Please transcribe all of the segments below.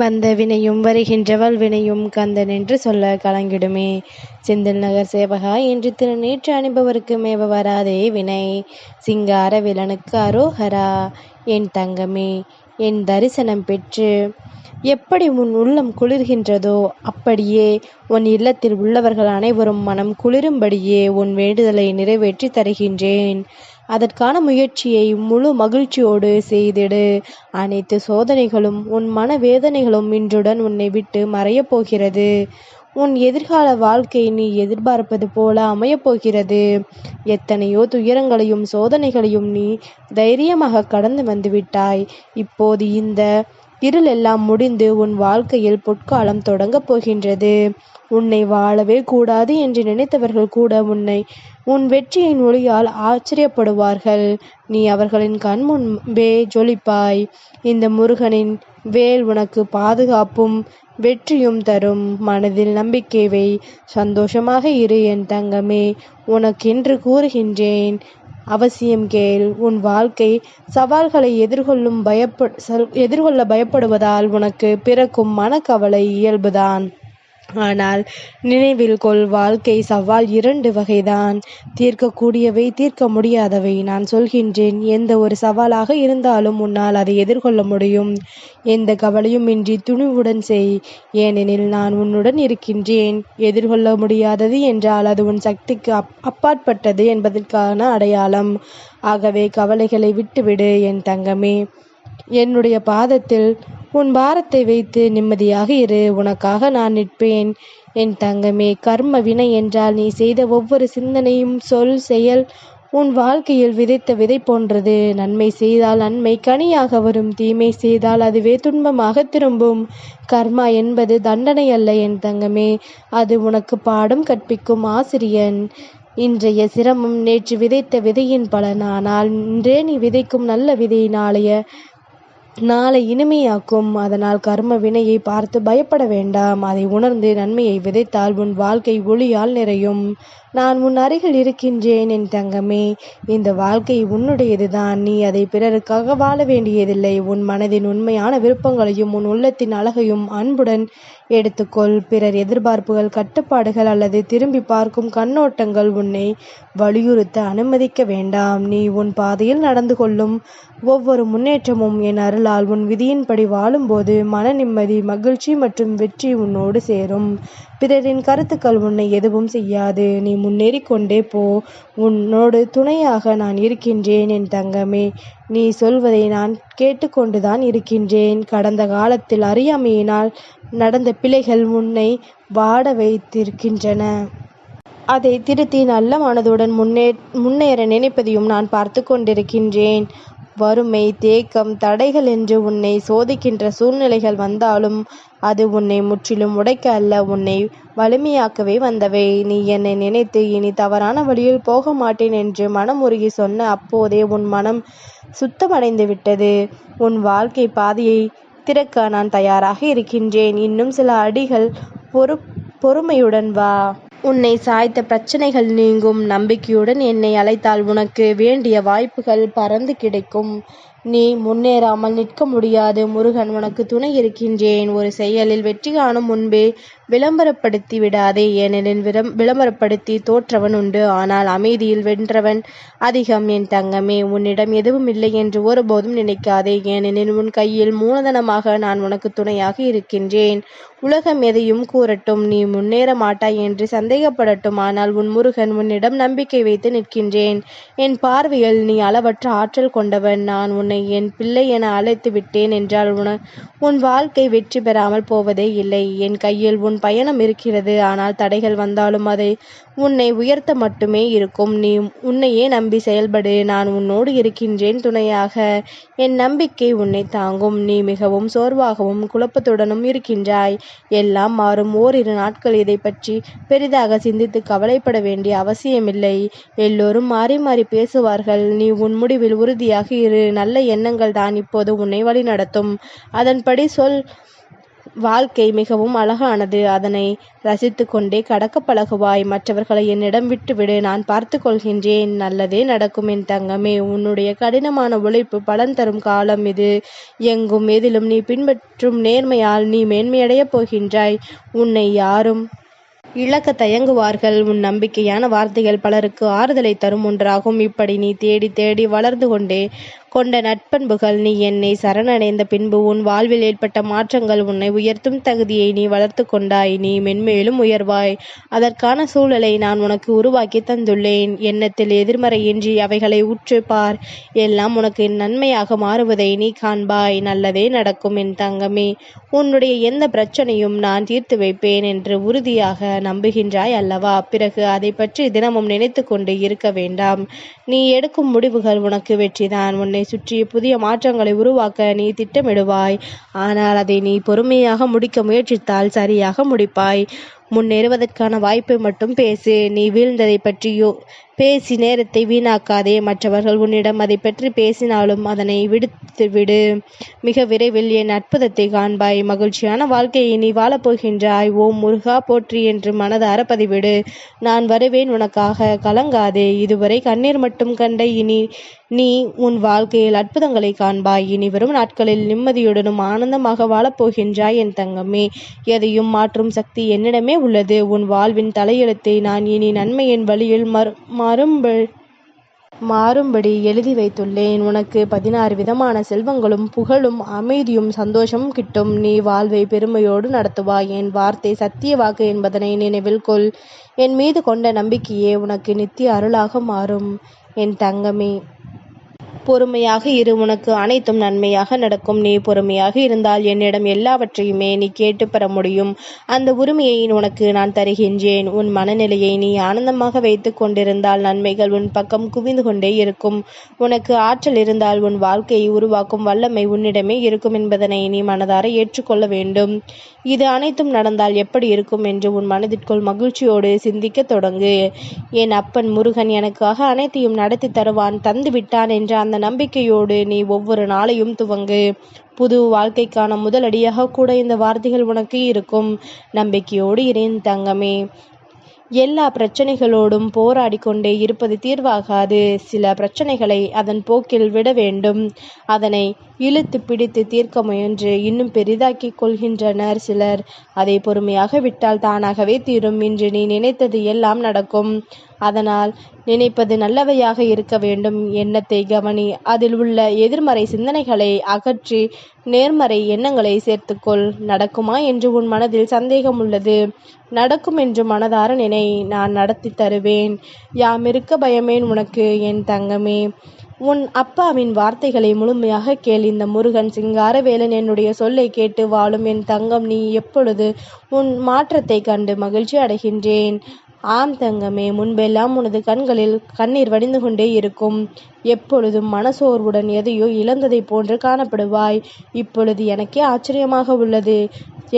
வந்த வினையும் வருகின்ற வினையும் கந்தன் என்று சொல்ல கலங்கிடுமே. செந்தில் நகர் சேவகா என்று திருநேற்று அணிபவருக்கு மேவ வராதே வினை. சிங்கார விலனுக்கு அரோகரா. என் தங்கமே, என் தரிசனம் பெற்று எப்படி உன் உள்ளம் குளிர்கின்றதோ அப்படியே உன் இல்லத்தில் உள்ளவர்கள் அனைவரும் மனம் குளிரும்படியே உன் வேண்டுதலை நிறைவேற்றி தருகின்றேன். அதற்கான முயற்சியை முழு மகிழ்ச்சியோடு செய்திடு. அனைத்து சோதனைகளும் உன் மன வேதனைகளும் இன்றுடன் உன்னை விட்டு மறையப் போகிறது. உன் எதிர்கால வாழ்க்கை நீ எதிர்பார்ப்பது போல அமையப் போகிறது. எத்தனையோ துயரங்களையும் சோதனைகளையும் நீ தைரியமாக கடந்து வந்துவிட்டாய். இப்போது இந்த இருள் எல்லாம் முடிந்து உன் வாழ்க்கையில் பொற்காலம் தொடங்கப் போகின்றது. உன்னை வாழவே கூடாது என்று நினைத்தவர்கள் கூட உன் வெற்றியின் ஒளியால் ஆச்சரியப்படுவார்கள். நீ அவர்களின் கண் முன்பே ஜொலிப்பாய். இந்த முருகனின் வேல் உனக்கு பாதுகாப்பும் வெற்றியும் தரும். மனதில் நம்பிக்கை வை, சந்தோஷமாக இரு என் தங்கமே. உனக்கென்று கூறுகின்றேன், அவசியம் கேள். உன் வாழ்க்கை சவால்களை எதிர்கொள்ள பயப்படுவதால் உனக்கு பிறக்கும் மனக்கவலை இயல்புதான். ஆனால் நினைவில் கொள், வாழ்க்கை சவால் 2 வகைதான். தீர்க்கக்கூடியவை, தீர்க்க முடியாதவை. நான் சொல்கின்றேன், எந்த ஒரு சவாலாக இருந்தாலும் உன்னால் அதை எதிர்கொள்ள முடியும். எந்த கவலையும் இன்றி துணிவுடன் செய். ஏனெனில் நான் உன்னுடன் இருக்கின்றேன். எதிர்கொள்ள முடியாதது என்றால் அது உன் சக்திக்கு அப்பாற்பட்டது என்பதற்கான அடையாளம். ஆகவே கவலைகளை விட்டுவிடு என் தங்கமே. என்னுடைய பாதத்தில் உன் பாரத்தை வைத்து நிம்மதியாக இரு. உனக்காக நான் நிற்பேன் என் தங்கமே. கர்ம வினை என்றால் நீ செய்த ஒவ்வொரு சிந்தனையும், சொல், செயல் உன் வாழ்க்கையில் விதைத்த விதை போன்றது. நன்மை செய்தால் நன்மை கனியாக வரும். தீமை செய்தால் அதுவே துன்பமாக திரும்பும். கர்மா என்பது தண்டனை அல்ல என் தங்கமே. அது உனக்கு பாடம் கற்பிக்கும் ஆசிரியன். இன்றைய சிரமம் நேற்று விதைத்த விதையின் பலன். ஆனால் இன்றே நீ விதைக்கும் நல்ல விதை நாளை இனிமையாக்கும். அதனால் கர்ம வினையை பார்த்து பயப்பட வேண்டாம். அதை உணர்ந்து நன்மையை விதைத்தால் உன் வாழ்க்கை ஒளியால் நிறையும். நான் உன் அருகில் இருக்கின்றேன் என் தங்கமே. இந்த வாழ்க்கை உன்னுடையதுதான். நீ அதை பிறருக்காக வாழ வேண்டியதில்லை. உன் மனதின் உண்மையான விருப்பங்களையும் உன் உள்ளத்தின் அழகையும் அன்புடன் எடுத்துக்கொள். பிறர் எதிர்பார்ப்புகள், கட்டுப்பாடுகள் அல்லது திரும்பி பார்க்கும் கண்ணோட்டங்கள் உன்னை வலியுறுத்த அனுமதிக்க வேண்டாம். நீ உன் பாதையில் நடந்து கொள்ளும் ஒவ்வொரு முன்னேற்றமும் என் அருளால் உன் விதியின்படி வாழும்போது மன நிம்மதி, மகிழ்ச்சி மற்றும் வெற்றி உன்னோடு சேரும். பிறரின் கருத்துக்கள் உன்னை எதுவும் செய்யாது. நீ முன்னேறி கொண்டே போ. உன்னோடு துணையாக நான் இருக்கின்றேன் என் தங்கமே. நீ சொல்வதை நான் கேட்டுக்கொண்டுதான் இருக்கின்றேன். கடந்த காலத்தில் அறியாமையினால் நடந்த பிழைகள் உன்னை வாட வைத்திருக்கின்றன. அதை திருத்தி நல்ல மனதுடன் முன்னேற நினைப்பதையும் நான் பார்த்து கொண்டிருக்கின்றேன். வறுமை, தேக்கம், தடைகள் என்று உன்னை சோதிக்கின்ற சூழ்நிலைகள் வந்தாலும் அது உன்னை முற்றிலும் உடைக்க அல்ல, உன்னை வலிமையாக்கவே வந்தவை. நீ என்னை நினைத்து இனி தவறான வழியில் போக மாட்டேன் என்று மனமுருகி சொன்ன அப்போதே உன் மனம் சுத்தமடைந்து விட்டது. உன் வாழ்க்கை பாதையை திறக்க நான் தயாராக இருக்கின்றேன். இன்னும் சில அடிகள் பொறுமையுடன் வா. உன்னை சாய்த்த பிரச்சனைகள் நீங்கும். நம்பிக்கையுடன் என்னை அழைத்தால் உனக்கு வேண்டிய வாய்ப்புகள் பறந்து கிடைக்கும். நீ முன்னேறாமல் நிற்க முடியாது. முருகன் உனக்கு துணை இருக்கின்றேன். ஒரு செயலில் வெற்றி காணும் முன்பே விளம்பரப்படுத்தி விடாதே. ஏனெனில் விளம்பரப்படுத்தி தோற்றவன் உண்டு, ஆனால் அமைதியில் வென்றவன் அதிகம் என் தங்கமே. உன்னிடம் எதுவும் இல்லை என்று ஒருபோதும் நினைக்காதே. ஏனெனில் உன் கையில் மூலதனமாக நான் உனக்கு துணையாக இருக்கின்றேன். உலகம் எதையும் கூறட்டும், நீ முன்னேற மாட்டாய் என்று சந்தேகப்படட்டும், ஆனால் உன் முருகன் உன்னிடம் நம்பிக்கை வைத்து நிற்கின்றேன். என் பார்வையில் நீ அளவற்ற ஆற்றல் கொண்டவன். நான் உன்னை என் பிள்ளை என அழைத்து விட்டேன் என்றால் உன் வாழ்க்கை வெற்றி பெறாமல் போவதே இல்லை. என் கையில் உன் பயணம் இருக்கிறது. ஆனால் தடைகள் வந்தாலும் அதை உன்னை உயர்த்த மட்டுமே இருக்கும். நீ உன்னையே நம்பி செயல்படு. நான் உன்னோடு இருக்கின்றேன் துணையாக. என் நம்பிக்கை உன்னை தாங்கும். நீ மிகவும் சோர்வாகவும் குழப்பத்துடனும் இருக்கின்றாய். எல்லாம் மாறும். ஓரிரு நாட்கள் இதை பற்றி பெரிதாக சிந்தித்து கவலைப்பட வேண்டிய அவசியமில்லை. எல்லோரும் மாறி மாறி பேசுவார்கள். நீ உன் முடிவில் உறுதியாக இரு. நல்ல எண்ணங்கள் தான் இப்போது உன்னை வழிநடத்தும். அதன்படி சொல். வாழ்க்கை மிகவும் அழகானது. அதனை ரசித்து கொண்டே கடக்க பழகுவாய். மற்றவர்களை என்னிடம் விட்டுவிடு. நான் பார்த்து கொள்கின்றேன். நல்லதே நடக்கும் என் தங்கமே. உன்னுடைய கடினமான உழைப்பு பலன் தரும் காலம் இது. எங்கும் எதிலும் நீ பின்பற்றும் நேர்மையால் நீ மேன்மையடையப் போகின்றாய். உன்னை யாரும் இழக்க தயங்குவார்கள். உன் நம்பிக்கையான வார்த்தைகள் பலருக்கு ஆறுதலை தரும் ஒன்றாகும். இப்படி நீ தேடி தேடி வளர்ந்து கொண்ட நட்பண்புகள் நீ என்னை சரணடைந்த பின்பு உன் வாழ்வில் ஏற்பட்ட மாற்றங்கள் உன்னை உயர்த்தும் தகுதியை நீ வளர்த்து கொண்டாய். நீ மென்மேலும் உயர்வாய். அதற்கான சூழலை நான் உனக்கு உருவாக்கி தந்துள்ளேன். எண்ணத்தில் எதிர்மறையின்றி அவைகளை உற்று பார். எல்லாம் உனக்கு நன்மையாக மாறுவதை நீ காண்பாய். நல்லதே நடக்கும் என் தங்கமே. உன்னுடைய எந்த பிரச்சனையும் நான் தீர்த்து வைப்பேன் என்று உறுதியாக நம்புகின்றாய் அல்லவா? பிறகு அதை பற்றி தினமும் நினைத்து கொண்டு இருக்க வேண்டாம். நீ எடுக்கும் முடிவுகள் உனக்கு வெற்றிதான். உன்னை சுற்றி புதிய மாற்றங்களை உருவாக்க நீ திட்டமிடுவாய். ஆனால் அதை நீ பொறுமையாக முடிக்க முயற்சித்தால் சரியாக முடிப்பாய். முன்னேறுவதற்கான வாய்ப்பை மட்டும் பேசு. நீ வீழ்ந்ததை பற்றியோ பேசி நேரத்தை வீணாக்காதே. மற்றவர்கள் உன்னிடம் அதை பற்றி பேசினாலும் அதனை விடுத்துவிடு. மிக விரைவில் என் அற்புதத்தை காண்பாய். மகிழ்ச்சியான வாழ்க்கையை நீ வாழப்போகின்றாய். ஓம் முருகா போற்றி என்று மனதார பதிவிடு. நான் வருவேன் உனக்காக. கலங்காதே. இதுவரை கண்ணீர் மட்டும் கண்ட இனி நீ உன் வாழ்க்கையில் அற்புதங்களை காண்பாய். இனி வரும் நாட்களில் நிம்மதியுடனும் ஆனந்தமாக வாழப்போகின்றாய் என் தங்கமே. எதையும் மாற்றும் சக்தி என்னிடமே உள்ளது. உன் வாழ்வின் தலையெழுத்தை நான் இனி நன்மையின் வழியில் மாறும்படி எழுதி வைத்துள்ளேன். உனக்கு 16 விதமான செல்வங்களும் புகழும் அமைதியும் சந்தோஷமும் கிட்டும். நீ வாழ்வை பெருமையோடு நடத்துவாய். என் வார்த்தை சத்திய வாக்கு என்பதனை நினைவில் கொள். என் மீது கொண்ட நம்பிக்கையே உனக்கு நித்திய அருளாக மாறும் என் தங்கமே. பொறுமையாக இரு. உனக்கு அனைத்தும் நன்மையாக நடக்கும். நீ பொறுமையாக இருந்தால் என்னிடம் எல்லாவற்றையுமே நீ கேட்டு பெற முடியும். அந்த உரிமையை உனக்கு நான் தருகின்றேன். உன் மனநிலையை நீ ஆனந்தமாக வைத்து கொண்டிருந்தால் நன்மைகள் உன் பக்கம் குவிந்து கொண்டே இருக்கும். உனக்கு ஆற்றல் இருந்தால் உன் வாழ்க்கையை உருவாக்கும் வல்லமை உன்னிடமே இருக்கும் என்பதனை நீ மனதார ஏற்றுக்கொள்ள வேண்டும். இது அனைத்தும் நடந்தால் எப்படி இருக்கும் என்று உன் மனதிற்குள் மகிழ்ச்சியோடு சிந்திக்க தொடங்கு. என் அப்பன் முருகன் எனக்காக அனைத்தையும் நடத்தி தருவான், தந்து விட்டான் என்ற அந்த நம்பிக்கையோடு நீ ஒவ்வொரு நாளையும் துவங்கு. புது வாழ்க்கைக்கான முதலடியாக கூட இந்த வார்த்தைகள் உனக்கு இருக்கும். நம்பிக்கையோடு இரு தங்கமே. எல்லா பிரச்சனைகளோடும் போராடி கொண்டே இருப்பது தீர்வாகாது. சில பிரச்சனைகளை அதன் போக்கில் விட வேண்டும். அதனை இழுத்து பிடித்து தீர்க்க முயன்று இன்னும் பெரிதாக்கி கொள்கின்றனர் சிலர். அதை பொறுமையாக விட்டால் தானாகவே தீரும். இன்று நீ நினைத்தது எல்லாம் நடக்கும். அதனால் நினைப்பது நல்லவையாக இருக்க வேண்டும். எண்ணத்தை கவனி. அதில் உள்ள எதிர்மறை சிந்தனைகளை அகற்றி நேர்மறை எண்ணங்களை சேர்த்துக்கொள். நடக்குமா என்று உன் மனதில் சந்தேகம் உள்ளது. நடக்கும் என்று மனதார நினை. நான் நடத்தி தருவேன். யாமிருக்க பயமேன் உனக்கு என் தங்கமே. உன் அப்பாவின் வார்த்தைகளை முழுமையாக கேள். இந்த முருகன் சிங்காரவேலன் என்னுடைய சொல்லை கேட்டு வாழும் என் தங்கம். நீ எப்பொழுது உன் மாற்றத்தை கண்டு மகிழ்ச்சி அடைகின்றேன். ஆம் தங்கமே. முன்பெல்லாம் உனது கண்களில் கண்ணீர் வடிந்து கொண்டே இருக்கும். எப்பொழுதும் மனசோர்வுடன் எதையோ இழந்ததை போன்று காணப்படுவாய். இப்பொழுது எனக்கே ஆச்சரியமாக உள்ளது.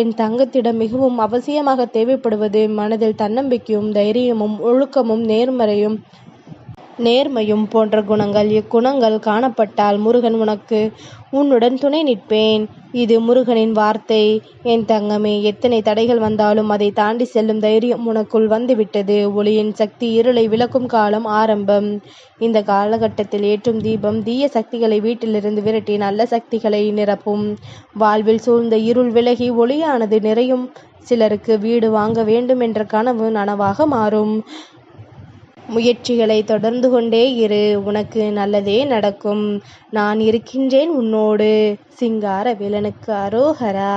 என் தங்கத்திடம் மிகவும் அவசியமாக தேவைப்படுவது மனதில் தன்னம்பிக்கையும் தைரியமும் ஒழுக்கமும் நேர்மையும் போன்ற குணங்கள். இக்குணங்கள் காணப்பட்டால் முருகன் உன்னுடன் துணை நிற்பேன். இது முருகனின் வார்த்தை என் தங்கமே. எத்தனை தடைகள் வந்தாலும் அதை தாண்டி செல்லும் தைரியம் உனக்குள் வந்துவிட்டது. ஒளியின் சக்தி இருளை விளக்கும் காலம் ஆரம்பம். இந்த காலகட்டத்தில் ஏற்றும் தீபம் தீய சக்திகளை வீட்டிலிருந்து விரட்டி நல்ல சக்திகளை நிரப்பும். வாழ்வில் சூழ்ந்த இருள் விலகி ஒளியானது நிறையும். சிலருக்கு வீடு வாங்க வேண்டும் என்ற கனவு நனவாக மாறும். முயற்சிகளை தொடர்ந்து கொண்டே இரு. உனக்கு நல்லதே நடக்கும். நான் இருக்கின்றேன் உன்னோடு. சிங்காரவேலனுக்கு அரோகரா.